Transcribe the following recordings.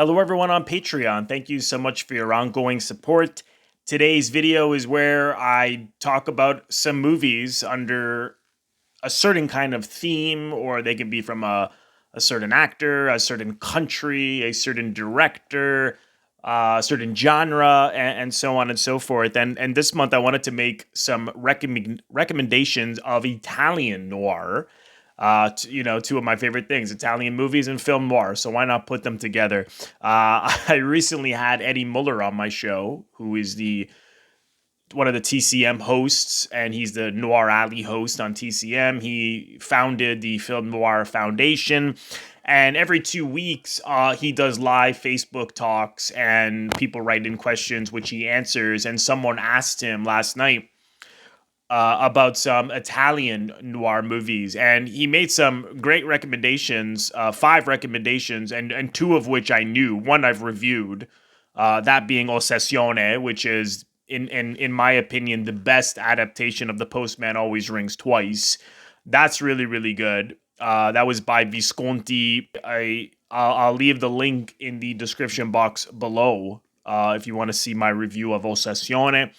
Hello, everyone on Patreon. Thank you so much for your ongoing support. Today's video is where I talk about some movies under a certain kind of theme, or they can be from a certain actor, a certain country, a certain director, a certain genre, and so on and so forth. And this month, I wanted to make some recommendations of Italian noir. Two of my favorite things, Italian movies and film noir. So why not put them together? I recently had Eddie Muller on my show, who is the one of the TCM hosts, and he's the Noir Alley host on TCM. He founded the Film Noir Foundation, and every 2 weeks, he does live Facebook talks, and people write in questions, which he answers. And someone asked him last night about some Italian noir movies, and he made some great recommendations, 5 recommendations, and 2 of which I knew. One I've reviewed, that being Ossessione, which is in my opinion the best adaptation of The Postman Always Rings Twice. That's really really good. That was by Visconti. I'll leave the link in the description box below. If you want to see my review of Ossessione.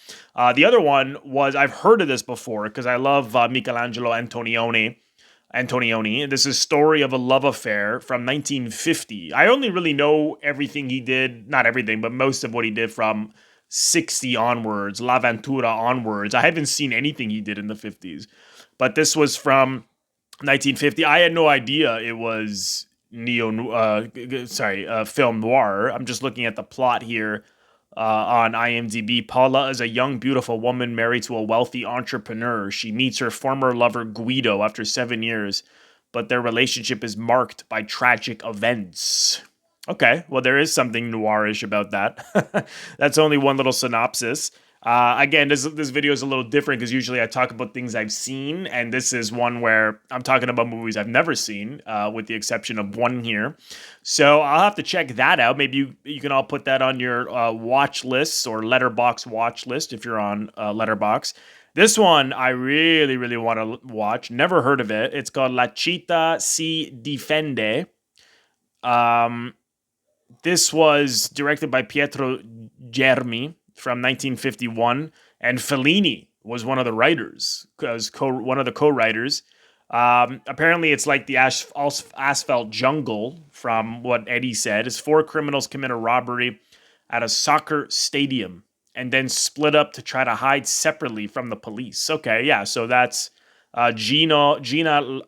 The other one was, I've heard of this before because I love Michelangelo Antonioni. This is Story of a Love Affair from 1950. I only really know everything he did, not everything, but most of what he did from 60 onwards, L'Avventura onwards. I haven't seen anything he did in the 50s. But this was from 1950. I had no idea it was film noir. I'm just looking at the plot here on IMDb. Paula is a young, beautiful woman married to a wealthy entrepreneur. She meets her former lover Guido after 7 years, but their relationship is marked by tragic events. Okay, well, there is something noirish about that. That's only one little synopsis. Again, this video is a little different because usually I talk about things I've seen, and this is one where I'm talking about movies I've never seen, with the exception of one here. So I'll have to check that out. Maybe you can all put that on your watch lists or Letterboxd watch list if you're on Letterboxd. This one I really, really want to watch. Never heard of it. It's called La Città si difende. This was directed by Pietro Germi from 1951, and Fellini was one of the writers, one of the co-writers. Apparently, it's like the Asphalt Jungle, from what Eddie said. It's 4 criminals commit a robbery at a soccer stadium and then split up to try to hide separately from the police. Okay, yeah, so that's Gina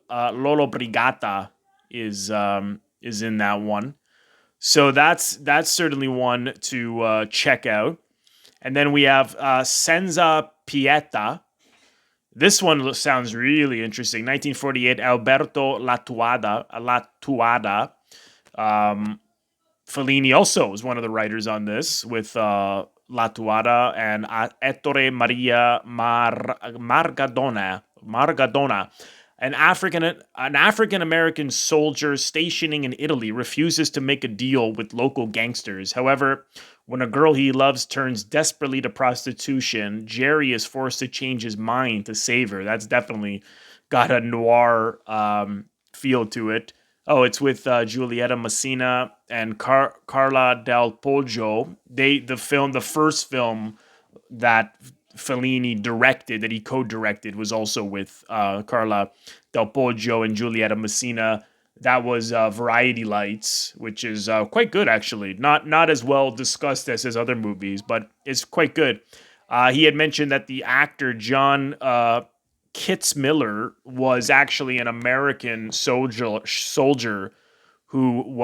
Lollobrigida is in that one. So that's certainly one to check out. And then we have Senza Pietà. This one sounds really interesting. 1948, Alberto Lattuada. Fellini also was one of the writers on this, with Lattuada and Ettore Maria Margadona. An African-American soldier stationing in Italy refuses to make a deal with local gangsters. However, when a girl he loves turns desperately to prostitution, Jerry is forced to change his mind to save her. That's definitely got a noir feel to it. Oh, it's with Giulietta Messina and Carla Del Poggio. The first film that Fellini directed, that he co-directed, was also with Carla Del Poggio and Giulietta Messina. That was Variety Lights, which is quite good, actually. Not as well discussed as his other movies, but it's quite good. He had mentioned that the actor John Kitzmiller was actually an American soldier who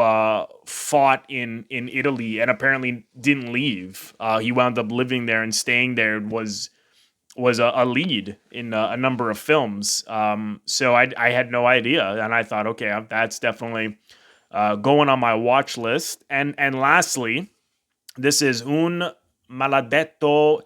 fought in Italy and apparently didn't leave. He wound up living there and staying there, and was a lead in a number of films. So I had no idea, and I thought, okay, that's definitely going on my watch list. And lastly, this is Un Maledetto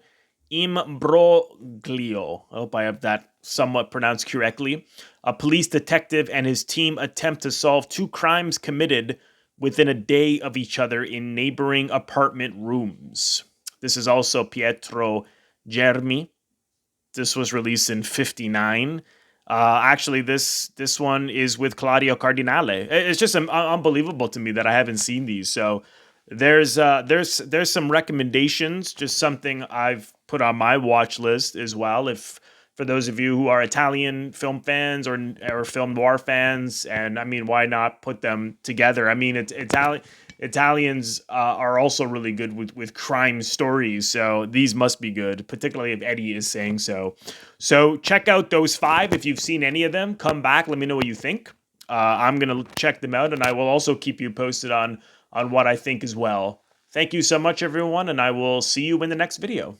Imbroglio. I hope I have that somewhat pronounced correctly. A police detective and his team attempt to solve 2 crimes committed within a day of each other in neighboring apartment rooms. This is also Pietro Germi. This was released in 1959. Actually, this one is with Claudio Cardinale. It's just unbelievable to me that I haven't seen these. So There's some recommendations, just something I've put on my watch list as well. If for those of you who are Italian film fans or film noir fans, and I mean, why not put them together? I mean, Italians are also really good with crime stories, so these must be good, particularly if Eddie is saying so. So check out those five. If you've seen any of them, come back. Let me know what you think. I'm gonna check them out, and I will also keep you posted on what I think as well. Thank you so much, everyone, and I will see you in the next video.